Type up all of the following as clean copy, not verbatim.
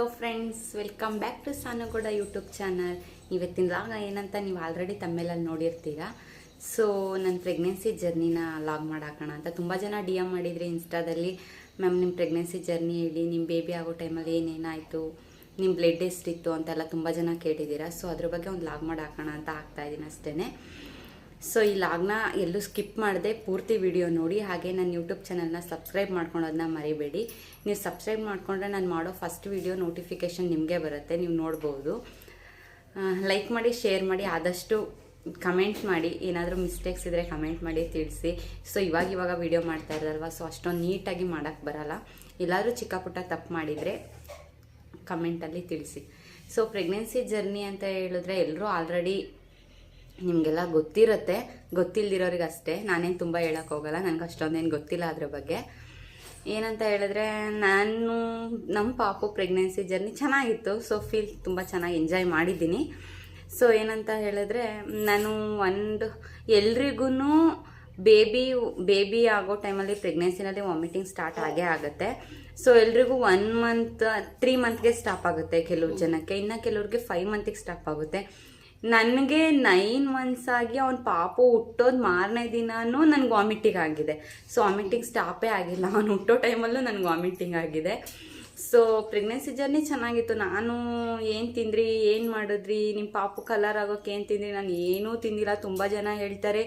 Hello friends, welcome back to Sanugowda YouTube channel. ಇವತ್ತಿನ vlog ಏನಂತ ನೀವು ಆಲ್ರೆಡಿ ತಮ್ಮೇಲಲ್ಲಿ ನೋಡಿರ್ತೀರಾ. ಸೊ ನನ್ನ ಪ್ರೆಗ್ನೆನ್ಸಿ ಜರ್ನಿನ ಲಾಗ್ ಮಾಡಾಕೋಣ ಅಂತ ತುಂಬ ಜನ ಡಿ ಎಮ್ ಮಾಡಿದ್ರಿ ಇನ್ಸ್ಟಾದಲ್ಲಿ. ಮ್ಯಾಮ್ ನಿಮ್ಮ ಪ್ರೆಗ್ನೆನ್ಸಿ ಜರ್ನಿ ಹೇಳಿ, ನಿಮ್ಮ ಬೇಬಿ ಆಗೋ ಟೈಮಲ್ಲಿ ಏನೇನಾಯಿತು, ನಿಮ್ಮ ಬ್ಲಡ್ ಎಷ್ಟಿತ್ತು ಅಂತೆಲ್ಲ ತುಂಬ ಜನ ಕೇಳಿದ್ದೀರಾ. ಸೊ ಅದ್ರ ಬಗ್ಗೆ ಒಂದು ಲಾಗ್ ಮಾಡಾಕೋಣ ಅಂತ ಆಗ್ತಾಯಿದ್ದೀನಿ ಅಷ್ಟೇ. ಸೊ ಈ ಲಾಗ್ನ ಎಲ್ಲೂ ಸ್ಕಿಪ್ ಮಾಡದೆ ಪೂರ್ತಿ ವಿಡಿಯೋ ನೋಡಿ. ಹಾಗೆ ನನ್ನ ಯೂಟ್ಯೂಬ್ ಚಾನಲ್ನ ಸಬ್ಸ್ಕ್ರೈಬ್ ಮಾಡ್ಕೊಳೋದನ್ನ ಮರಿಬೇಡಿ. ನೀವು ಸಬ್ಸ್ಕ್ರೈಬ್ ಮಾಡಿಕೊಂಡ್ರೆ ನಾನು ಮಾಡೋ ಫಸ್ಟ್ ವಿಡಿಯೋ ನೋಟಿಫಿಕೇಷನ್ ನಿಮಗೆ ಬರುತ್ತೆ, ನೀವು ನೋಡ್ಬೋದು. ಲೈಕ್ ಮಾಡಿ, ಶೇರ್ ಮಾಡಿ, ಆದಷ್ಟು ಕಮೆಂಟ್ ಮಾಡಿ. ಏನಾದರೂ ಮಿಸ್ಟೇಕ್ಸ್ ಇದ್ದರೆ ಕಮೆಂಟ್ ಮಾಡಿ ತಿಳಿಸಿ. ಸೊ ಇವಾಗ ವಿಡಿಯೋ ಮಾಡ್ತಾ ಇರೋದಲ್ವ, ಸೊ ಅಷ್ಟೊಂದು ನೀಟಾಗಿ ಮಾಡೋಕ್ಕೆ ಬರಲ್ಲ. ಎಲ್ಲಾದರೂ ಚಿಕ್ಕ ಪುಟ್ಟ ತಪ್ಪು ಮಾಡಿದರೆ ಕಮೆಂಟಲ್ಲಿ ತಿಳಿಸಿ. ಸೊ ಪ್ರೆಗ್ನೆನ್ಸಿ ಜರ್ನಿ ಅಂತ ಹೇಳಿದ್ರೆ ಎಲ್ಲರೂ ಆಲ್ರೆಡಿ ನಿಮಗೆಲ್ಲ ಗೊತ್ತಿರುತ್ತೆ, ಗೊತ್ತಿಲ್ದಿರೋರಿಗೆ ಅಷ್ಟೇ. ನಾನೇನು ತುಂಬ ಹೇಳೋಕ್ಕೋಗಲ್ಲ, ನನಗೆ ಅಷ್ಟೊಂದೇನು ಗೊತ್ತಿಲ್ಲ ಅದ್ರ ಬಗ್ಗೆ. ಏನಂತ ಹೇಳಿದ್ರೆ, ನಮ್ಮ ಪಾಪು ಪ್ರೆಗ್ನೆನ್ಸಿ ಜರ್ನಿ ಚೆನ್ನಾಗಿತ್ತು. ಸೊ ತುಂಬ ಚೆನ್ನಾಗಿ ಎಂಜಾಯ್ ಮಾಡಿದ್ದೀನಿ. ಸೊ ಏನಂತ ಹೇಳಿದ್ರೆ, ನಾನು ಎಲ್ರಿಗೂ ಬೇಬಿ ಆಗೋ ಟೈಮಲ್ಲಿ ಪ್ರೆಗ್ನೆನ್ಸಿನಲ್ಲಿ ವಾಮಿಟಿಂಗ್ ಸ್ಟಾರ್ಟ್ ಆಗೇ ಆಗುತ್ತೆ. ಸೊ ಎಲ್ರಿಗೂ 1 ಮಂತ್ 3 ಮಂತ್ಗೆ ಸ್ಟಾಪ್ ಆಗುತ್ತೆ ಕೆಲವ್ರು ಜನಕ್ಕೆ, ಇನ್ನು ಕೆಲವ್ರಿಗೆ 5 ಮಂತಿಗೆ ಸ್ಟಾಪ್ ಆಗುತ್ತೆ. ನನಗೆ 9 ಮಂತ್ಸ್ ಆಗಿ ಅವ್ನ ಪಾಪು ಹುಟ್ಟೋದು ಮಾರನೇ ದಿನಾನೂ ನನಗೆ ವಾಮಿಟಿಂಗ್ ಆಗಿದೆ. ಸೊ ವಾಮಿಟಿಂಗ್ ಸ್ಟಾಪೇ ಆಗಿಲ್ಲ, ಅವ್ನು ಹುಟ್ಟೋ ಟೈಮಲ್ಲೂ ನನಗೆ ವಾಮಿಟಿಂಗ್ ಆಗಿದೆ. ಸೊ ಪ್ರೆಗ್ನೆನ್ಸಿ ಜರ್ನಿ ಚೆನ್ನಾಗಿತ್ತು. ನಾನು ಏನು ತಿಂದ್ರಿ, ಏನು ಮಾಡಿದ್ರಿ, ನಿಮ್ಮ ಪಾಪು ಕಲರ್ ಆಗೋಕ್ಕೆ ಏನು ತಿಂದ್ರಿ? ನಾನು ಏನೂ ತಿಂದಿಲ್ಲ. ತುಂಬ ಜನ ಹೇಳ್ತಾರೆ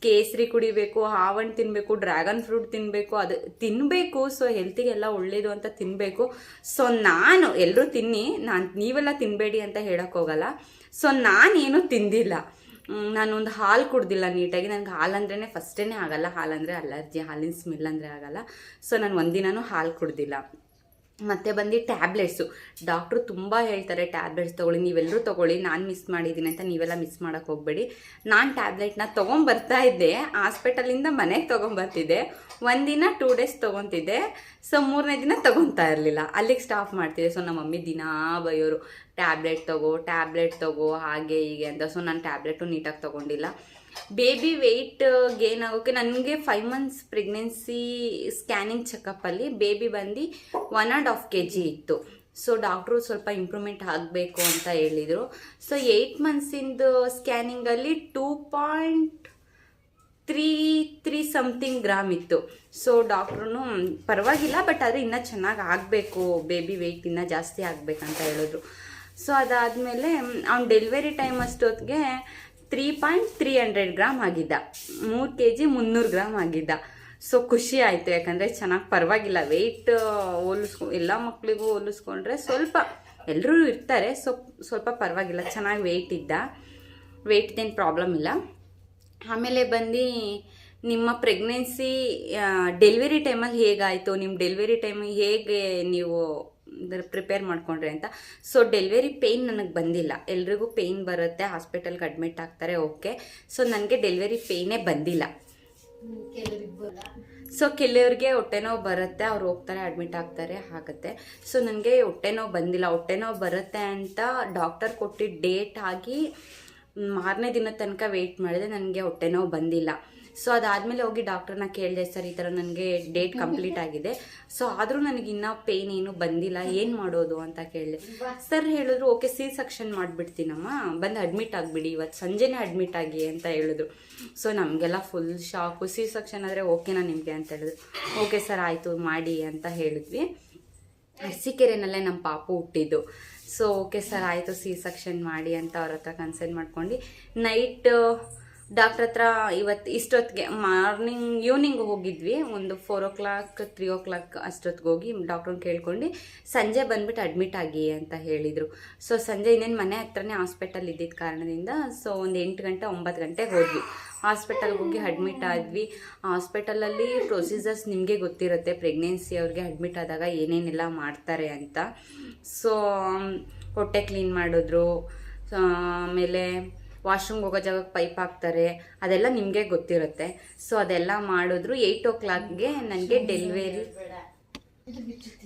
ಕೇಸರಿ ಕುಡಿಬೇಕು, ಹಾವಣ್ಣು ತಿನ್ನಬೇಕು, ಡ್ರ್ಯಾಗನ್ ಫ್ರೂಟ್ ತಿನ್ನಬೇಕು, ಅದು ತಿನ್ನಬೇಕು. ಸೊ ಹೆಲ್ತಿಗೆಲ್ಲ ಒಳ್ಳೇದು ಅಂತ ತಿನ್ನಬೇಕು. ಸೊ ನಾನು ಎಲ್ಲರೂ ತಿನ್ನಿ, ನೀವೆಲ್ಲ ತಿನ್ನಬೇಡಿ ಅಂತ ಹೇಳೋಕ್ಕೋಗಲ್ಲ. ಸೊ ನಾನೇನು ತಿಂದಿಲ್ಲ. ನಾನೊಂದು ಹಾಲು ಕುಡ್ದಿಲ್ಲ ನೀಟಾಗಿ. ನನಗೆ ಹಾಲು ಅಂದ್ರೇ ಫಸ್ಟೇ ಆಗಲ್ಲ, ಹಾಲಂದರೆ ಅಲರ್ಜಿ, ಹಾಲಿನ ಸ್ಮೆಲ್ ಅಂದರೆ ಆಗಲ್ಲ. ಸೊ ನಾನು ಒಂದಿನೂ ಹಾಲು ಕುಡ್ದಿಲ್ಲ. ಮತ್ತು ಬಂದು ಟ್ಯಾಬ್ಲೆಟ್ಸು, ಡಾಕ್ಟ್ರು ತುಂಬ ಹೇಳ್ತಾರೆ ಟ್ಯಾಬ್ಲೆಟ್ಸ್ ತೊಗೊಳ್ಳಿ, ನೀವೆಲ್ಲರೂ ತೊಗೊಳ್ಳಿ. ನಾನು ಮಿಸ್ ಮಾಡಿದ್ದೀನಿ ಅಂತ ನೀವೆಲ್ಲ ಮಿಸ್ ಮಾಡೋಕ್ಕೆ ಹೋಗಬೇಡಿ. ನಾನು ಟ್ಯಾಬ್ಲೆಟ್ನ ತೊಗೊಂಬರ್ತಾ ಇದ್ದೆ, ಹಾಸ್ಪಿಟಲಿಂದ ಮನೆಗೆ ತೊಗೊಂಬರ್ತಿದ್ದೆ. 1 ದಿನ 2 ಡೇಸ್ ತೊಗೊತಿದ್ದೆ. ಸೊ 3ನೇ ದಿನ ತೊಗೊತಾ ಇರಲಿಲ್ಲ, ಅಲ್ಲಿಗೆ ಸ್ಟಾಪ್ ಮಾಡ್ತಿದ್ದೆ. ಸೊ ನಮ್ಮ ಮಮ್ಮಿ ದಿನಾ ಬೈಯೋರು, ಟ್ಯಾಬ್ಲೆಟ್ ತಗೋ ಹಾಗೆ ಹೀಗೆ ಅಂತ. ಸೊ ನಾನು ಟ್ಯಾಬ್ಲೆಟು ನೀಟಾಗಿ ತೊಗೊಂಡಿಲ್ಲ. ಬೇಬಿ ವೆಯ್ಟ್ ಗೇನ್ ಆಗೋಕ್ಕೆ ನನಗೆ 5 ಮಂತ್ಸ್ ಪ್ರೆಗ್ನೆನ್ಸಿ ಸ್ಕ್ಯಾನಿಂಗ್ ಚೆಕಪ್ಪಲ್ಲಿ ಬೇಬಿ ಬಂದು 1.5 kg ಇತ್ತು. ಸೊ ಡಾಕ್ಟ್ರು ಸ್ವಲ್ಪ ಇಂಪ್ರೂವ್ಮೆಂಟ್ ಆಗಬೇಕು ಅಂತ ಹೇಳಿದರು. ಸೊ 8 ಮಂತ್ಸಿಂದು ಸ್ಕ್ಯಾನಿಂಗಲ್ಲಿ 2.33 ಸಮಥಿಂಗ್ ಗ್ರಾಮ್ ಇತ್ತು. ಸೊ ಡಾಕ್ಟ್ರು ಪರವಾಗಿಲ್ಲ, ಬಟ್ ಆದರೆ ಇನ್ನೂ ಚೆನ್ನಾಗಿ ಆಗಬೇಕು, ಬೇಬಿ ವೆಯ್ಟ್ ಇನ್ನೂ ಜಾಸ್ತಿ ಆಗಬೇಕಂತ ಹೇಳಿದ್ರು. ಸೊ ಅದಾದಮೇಲೆ ಅವ್ನು ಡೆಲಿವರಿ ಟೈಮ್ ಅಷ್ಟೊತ್ತಿಗೆ 3.300 ಗ್ರಾಮ್ ಆಗಿದ್ದ, 3 kg 300 ಗ್ರಾಮ್ ಆಗಿದ್ದ. ಸೊ ಖುಷಿ ಆಯಿತು, ಯಾಕಂದರೆ ಚೆನ್ನಾಗಿ ಪರವಾಗಿಲ್ಲ ವೆಯ್ಟ್ ಎಲ್ಲ ಮಕ್ಕಳಿಗೂ ಹೋಲಿಸ್ಕೊಂಡ್ರೆ ಸ್ವಲ್ಪ ಎಲ್ಲರೂ ಇರ್ತಾರೆ. ಸ್ವಲ್ಪ ಪರವಾಗಿಲ್ಲ, ಚೆನ್ನಾಗಿ ವೆಯ್ಟ್ ಇದ್ದ. ವೆಯ್ಟ್ದೇನು ಪ್ರಾಬ್ಲಮ್ ಇಲ್ಲ. ಆಮೇಲೆ ಬಂದು ನಿಮ್ಮ ಪ್ರೆಗ್ನೆನ್ಸಿ ಡೆಲಿವರಿ ಟೈಮಲ್ಲಿ ಹೇಗಾಯಿತು, ನಿಮ್ಮ ಡೆಲಿವರಿ ಟೈಮಿಗೆ ಹೇಗೆ ನೀವು ಪ್ರಿಪೇರ್ ಮಾಡ್ಕೊಂಡ್ರಿ ಅಂತ. ಸೊ ಡೆಲಿವರಿ ಪೇಯ್ನ್ ನನಗೆ ಬಂದಿಲ್ಲ. ಎಲ್ರಿಗೂ ಪೇಯ್ನ್ ಬರುತ್ತೆ, ಹಾಸ್ಪಿಟಲ್ಗೆ ಅಡ್ಮಿಟ್ ಆಗ್ತಾರೆ, ಓಕೆ. ಸೊ ನನಗೆ ಡೆಲಿವರಿ ಪೇಯ್ನೇ ಬಂದಿಲ್ಲ. ಸೊ ಕೆಲವ್ರಿಗೆ ಹೊಟ್ಟೆ ನೋವು ಬರುತ್ತೆ, ಅವ್ರು ಹೋಗ್ತಾರೆ, ಅಡ್ಮಿಟ್ ಆಗ್ತಾರೆ, ಆಗುತ್ತೆ. ಸೊ ನನಗೆ ಹೊಟ್ಟೆ ನೋವು ಬಂದಿಲ್ಲ. ಹೊಟ್ಟೆ ನೋವು ಬರುತ್ತೆ ಅಂತ ಡಾಕ್ಟರ್ ಕೊಟ್ಟಿದ್ದ ಡೇಟ್ ಆಗಿ ಮಾರನೇ ದಿನ ತನಕ ವೆಯ್ಟ್ ಮಾಡಿದೆ, ನನಗೆ ಹೊಟ್ಟೆ ನೋವು ಬಂದಿಲ್ಲ. ಸೊ ಅದಾದಮೇಲೆ ಹೋಗಿ ಡಾಕ್ಟ್ರನ್ನ ಕೇಳಿದೆ, ಸರ್ ಈ ಥರ ನನಗೆ ಡೇಟ್ ಕಂಪ್ಲೀಟ್ ಆಗಿದೆ, ಸೊ ಆದರೂ ನನಗೆ ಇನ್ನೂ ಪೇಯ್ನ್ ಏನು ಬಂದಿಲ್ಲ, ಏನು ಮಾಡೋದು ಅಂತ ಕೇಳಿದೆ. ಸರ್ ಹೇಳಿದ್ರು, ಓಕೆ ಸಿ ಸೆಕ್ಷನ್ ಮಾಡಿಬಿಡ್ತೀನಮ್ಮ, ಬಂದು ಅಡ್ಮಿಟ್ ಆಗಿಬಿಡಿ, ಇವತ್ತು ಸಂಜೆನೇ ಅಡ್ಮಿಟ್ ಆಗಿ ಅಂತ ಹೇಳಿದ್ರು. ಸೊ ನಮಗೆಲ್ಲ ಫುಲ್ ಶಾಕು. ಸಿ ಸೆಕ್ಷನ್ ಆದರೆ ಓಕೆನಾ ನಿಮಗೆ ಅಂತ ಹೇಳಿದ್ರು. ಓಕೆ ಸರ್ ಆಯಿತು ಮಾಡಿ ಅಂತ ಹೇಳಿದ್ವಿ. ಅರಸೀಕೆರೆನಲ್ಲೇ ನಮ್ಮ ಪಾಪು ಹುಟ್ಟಿದ್ದು. ಸೊ ಓಕೆ ಸರ್ ಆಯಿತು ಸಿ ಸೆಕ್ಷನ್ ಮಾಡಿ ಅಂತ ಅವ್ರ ಹತ್ರ ಕನ್ಸಲ್ಟ್ ಮಾಡ್ಕೊಂಡು ನೈಟ್ ಡಾಕ್ಟ್ರ್ ಹತ್ರ ಇಷ್ಟೊತ್ತಿಗೆ ಈವ್ನಿಂಗ್ ಹೋಗಿದ್ವಿ. ಒಂದು 4 o'clock 3 o'clock ಅಷ್ಟೊತ್ತಿಗೆ ಹೋಗಿ ಡಾಕ್ಟ್ರನ್ನ ಕೇಳ್ಕೊಂಡು ಸಂಜೆ ಬಂದುಬಿಟ್ಟು ಅಡ್ಮಿಟ್ ಆಗಿ ಅಂತ ಹೇಳಿದರು. ಸೊ ಸಂಜೆ ಇನ್ನೇನು ಮನೆ ಹತ್ರನೇ ಹಾಸ್ಪಿಟಲ್ ಇದ್ದಿದ್ದ ಕಾರಣದಿಂದ ಸೊ ಒಂದು 8 ಗಂಟೆ 9 ಗಂಟೆಗೆ ಹೋದ್ವಿ. ಹಾಸ್ಪಿಟಲ್ಗೆ ಹೋಗಿ ಅಡ್ಮಿಟ್ ಆದ್ವಿ. ಹಾಸ್ಪಿಟಲಲ್ಲಿ ಪ್ರೊಸೀಜರ್ಸ್ ನಿಮಗೆ ಗೊತ್ತಿರುತ್ತೆ, ಪ್ರೆಗ್ನೆನ್ಸಿ ಅವ್ರಿಗೆ ಅಡ್ಮಿಟ್ ಆದಾಗ ಏನೇನೆಲ್ಲ ಮಾಡ್ತಾರೆ ಅಂತ. ಸೊ ಹೊಟ್ಟೆ ಕ್ಲೀನ್ ಮಾಡಿದ್ರು, ಆಮೇಲೆ ವಾಶ್ರೂಮ್ಗೆ ಹೋಗೋ ಜಾಗಕ್ಕೆ ಪೈಪ್ ಹಾಕ್ತಾರೆ, ಅದೆಲ್ಲ ನಿಮಗೆ ಗೊತ್ತಿರುತ್ತೆ. ಸೊ ಅದೆಲ್ಲ ಮಾಡಿದ್ರು. 8 o'clockಗೆ ನನಗೆ ಡೆಲಿವರಿ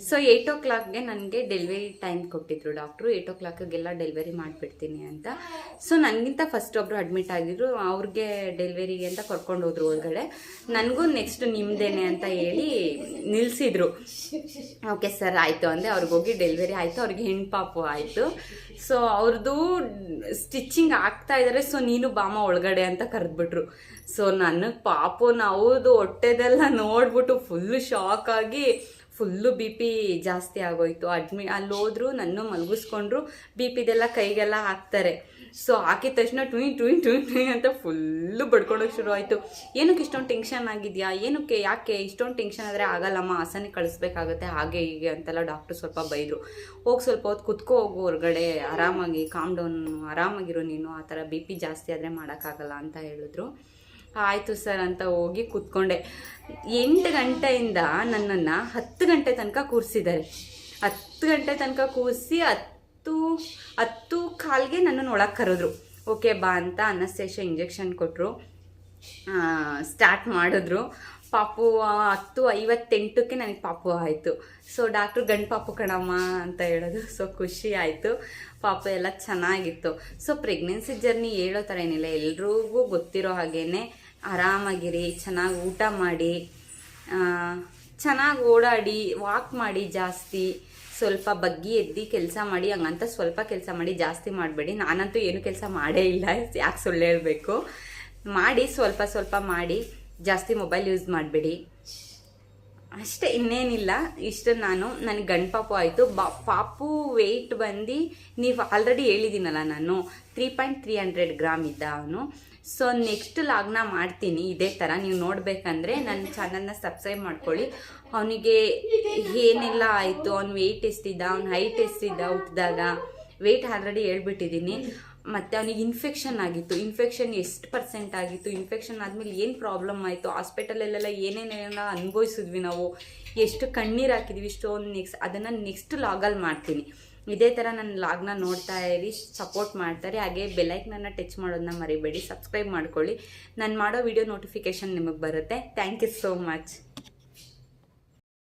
ಸೊ 8 o'clockಗೆ ನನಗೆ ಡೆಲಿವರಿ ಟೈಮ್ ಕೊಟ್ಟಿದ್ರು ಡಾಕ್ಟ್ರು. 8 o'clockಗೆಲ್ಲ ಡೆಲಿವರಿ ಮಾಡಿಬಿಡ್ತೀನಿ ಅಂತ. ಸೊ ನನಗಿಂತ ಫಸ್ಟ್ ಒಬ್ಬರು ಅಡ್ಮಿಟ್ ಆಗಿದ್ರು, ಅವ್ರಿಗೆ ಡೆಲಿವರಿಗೆ ಅಂತ ಕರ್ಕೊಂಡು ಹೋದ್ರು ಒಳಗಡೆ. ನನಗೂ ನೆಕ್ಸ್ಟ್ ನಿಮ್ಮದೇನೆ ಅಂತ ಹೇಳಿ ನಿಲ್ಲಿಸಿದ್ರು. ಓಕೆ ಸರ್ ಆಯಿತು ಅಂದೆ. ಅವ್ರಿಗೆ ಹೋಗಿ ಡೆಲಿವರಿ ಆಯಿತು, ಅವ್ರಿಗೆ ಹೆಣ್ಣು ಪಾಪು ಆಯಿತು. ಸೊ ಅವ್ರದ್ದು ಸ್ಟಿಚಿಂಗ್ ಆಗ್ತಾ ಇದ್ದಾರೆ. ಸೊ ನೀನು ಬಾಮ ಒಳಗಡೆ ಅಂತ ಕರೆದ್ಬಿಟ್ರು. ಸೊ ನನಗೆ ಪಾಪು ಅವ್ರದ್ದು ಹೊಟ್ಟೆದೆಲ್ಲ ನೋಡ್ಬಿಟ್ಟು ಫುಲ್ಲು ಶಾಕ್ ಆಗಿ ಫುಲ್ಲು ಬಿ ಪಿ ಜಾಸ್ತಿ ಆಗೋಯ್ತು. ಅಲ್ಲಿ ಹೋದ್ರು, ನನ್ನ ಮಲಗಿಸ್ಕೊಂಡ್ರು, ಬಿ ಪಿದೆಲ್ಲ ಕೈಗೆಲ್ಲ ಹಾಕ್ತಾರೆ. ಸೊ ಹಾಕಿದ ತಕ್ಷಣ ಟ್ವಿನ್ ಟ್ವಿನ್ ಟ್ವಿನ್ ಟ್ವಿನ್ ಅಂತ ಫುಲ್ಲು ಬಡ್ಕೊಳಕ್ಕೆ ಶುರು ಆಯಿತು. ಏನಕ್ಕೆ ಇಷ್ಟೊಂದು ಟೆನ್ಷನ್ ಆಗಿದೆಯಾ, ಏನಕ್ಕೆ, ಯಾಕೆ ಇಷ್ಟೊಂದು ಟೆನ್ಷನ್ ಆದರೆ ಆಗಲ್ಲಮ್ಮ, ಹಾಸನಿಗೆ ಕಳಿಸ್ಬೇಕಾಗತ್ತೆ, ಹಾಗೆ ಹೀಗೆ ಅಂತೆಲ್ಲ ಡಾಕ್ಟ್ರು ಸ್ವಲ್ಪ ಬೈದರು. ಹೋಗಿ ಸ್ವಲ್ಪ ಹೊತ್ತು ಕುತ್ಕೋ ಹೋಗು ಹೊರಗಡೆ, ಆರಾಮಾಗಿ ಕಾಮ್ ಡೌನ್, ಆರಾಮಾಗಿರೋ ನೀನು, ಆ ಥರ ಬಿ ಪಿ ಜಾಸ್ತಿ ಆದರೆ ಮಾಡೋಕ್ಕಾಗಲ್ಲ ಅಂತ ಹೇಳಿದ್ರು. ಆಯಿತು ಸರ್ ಅಂತ ಹೋಗಿ ಕೂತ್ಕೊಂಡೆ. 8 ಗಂಟೆಯಿಂದ ನನ್ನನ್ನು 10 ಗಂಟೆ ತನಕ ಕೂರಿಸಿದ್ದಾರೆ. 10 ಗಂಟೆ ತನಕ ಕೂರಿಸಿ 10 ಕಾಲ್ಗೆ ನನ್ನನ್ನು ಒಳಗೆ ಕರೆದ್ರು. ಓಕೆ ಬಾ ಅಂತ ಅನಸ್ತೇಷಿಯಾ ಇಂಜೆಕ್ಷನ್ ಕೊಟ್ಟರು, ಸ್ಟಾರ್ಟ್ ಮಾಡಿದ್ರು. ಪಾಪು 10:58ಕ್ಕೆ ನನಗೆ ಪಾಪು ಆಯಿತು. ಸೊ ಡಾಕ್ಟ್ರು ಗಂಡು ಪಾಪು ಕಣಮ್ಮ ಅಂತ ಹೇಳೋದು. ಸೊ ಖುಷಿ ಆಯಿತು. ಪಾಪು ಎಲ್ಲ ಚೆನ್ನಾಗಿತ್ತು. ಸೊ ಪ್ರೆಗ್ನೆನ್ಸಿ ಜರ್ನಿ ಹೇಳೋ ಥರ ಏನಿಲ್ಲ, ಎಲ್ರಿಗೂ ಗೊತ್ತಿರೋ ಹಾಗೇ ಆರಾಮಾಗಿರಿ, ಚೆನ್ನಾಗಿ ಊಟ ಮಾಡಿ, ಚೆನ್ನಾಗಿ ಓಡಾಡಿ, ವಾಕ್ ಮಾಡಿ, ಜಾಸ್ತಿ ಸ್ವಲ್ಪ ಬಗ್ಗಿ ಎದ್ದು ಕೆಲಸ ಮಾಡಿ, ಹಂಗಂತ ಸ್ವಲ್ಪ ಕೆಲಸ ಮಾಡಿ, ಜಾಸ್ತಿ ಮಾಡಬೇಡಿ. ನಾನಂತೂ ಏನು ಕೆಲಸ ಮಾಡೇ ಇಲ್ಲ, ಯಾಕೆ ಸುಳ್ಳು ಹೇಳಬೇಕು. ಮಾಡಿ, ಸ್ವಲ್ಪ ಸ್ವಲ್ಪ ಮಾಡಿ, ಜಾಸ್ತಿ ಮೊಬೈಲ್ ಯೂಸ್ ಮಾಡಬೇಡಿ ಅಷ್ಟೇ, ಇನ್ನೇನಿಲ್ಲ. ಇಷ್ಟು ನನಗೆ ಗಂಡು ಪಾಪು ಆಯಿತು. ಪಾಪು ವೆಯ್ಟ್ ಬಂದು ನೀವು ಆಲ್ರೆಡಿ ಹೇಳಿದ್ದೀನಲ್ಲ, ನಾನು 3.300 ಗ್ರಾಮ್ ಇದ್ದ ಅವನು. ಸೊ ನೆಕ್ಸ್ಟ್ ಲಾಗ್ನ ಮಾಡ್ತೀನಿ ಇದೇ ಥರ. ನೀವು ನೋಡಬೇಕಂದ್ರೆ ನನ್ನ ಚಾನಲ್ನ ಸಬ್ಸ್ಕ್ರೈಬ್ ಮಾಡ್ಕೊಳ್ಳಿ. ಅವನಿಗೆ ಏನೆಲ್ಲ ಆಯಿತು, ಅವ್ನು ವೆಯ್ಟ್ ಎಷ್ಟಿದ್ದ, ಅವ್ನ ಹೈಟ್ ಎಷ್ಟಿದ್ದ ಹುಟ್ಟಿದಾಗ, ವೆಯ್ಟ್ ಆಲ್ರೆಡಿ ಹೇಳ್ಬಿಟ್ಟಿದ್ದೀನಿ. ಮತ್ತು ಅವನಿಗೆ ಇನ್ಫೆಕ್ಷನ್ ಆಗಿತ್ತು, ಇನ್ಫೆಕ್ಷನ್ ಎಷ್ಟು % ಆಗಿತ್ತು, ಇನ್ಫೆಕ್ಷನ್ ಆದಮೇಲೆ ಏನು ಪ್ರಾಬ್ಲಮ್ ಆಯಿತು, ಹಾಸ್ಪಿಟಲಲ್ಲೆಲ್ಲ ಏನೇನೆಲ್ಲ ಅನುಭವಿಸಿದ್ವಿ ನಾವು, ಎಷ್ಟು ಕಣ್ಣೀರು ಹಾಕಿದ್ವಿ, ಇಷ್ಟೊಂದು ಅದನ್ನು ನೆಕ್ಸ್ಟ್ ಲಾಗಲ್ಲಿ ಮಾಡ್ತೀನಿ. ಇದೇ ಥರ ನನ್ನ ಲಾಗ್ನ ನೋಡ್ತಾ ಇರಿ, ಸಪೋರ್ಟ್ ಮಾಡ್ತಾರೆ. ಹಾಗೆ ಬೆಲ್ಲೈಕನ್ನ ಟಚ್ ಮಾಡೋದನ್ನ ಮರಿಬೇಡಿ, ಸಬ್ಸ್ಕ್ರೈಬ್ ಮಾಡ್ಕೊಳ್ಳಿ. ನಾನು ಮಾಡೋ ವಿಡಿಯೋ ನೋಟಿಫಿಕೇಷನ್ ನಿಮಗೆ ಬರುತ್ತೆ. Thank you so much.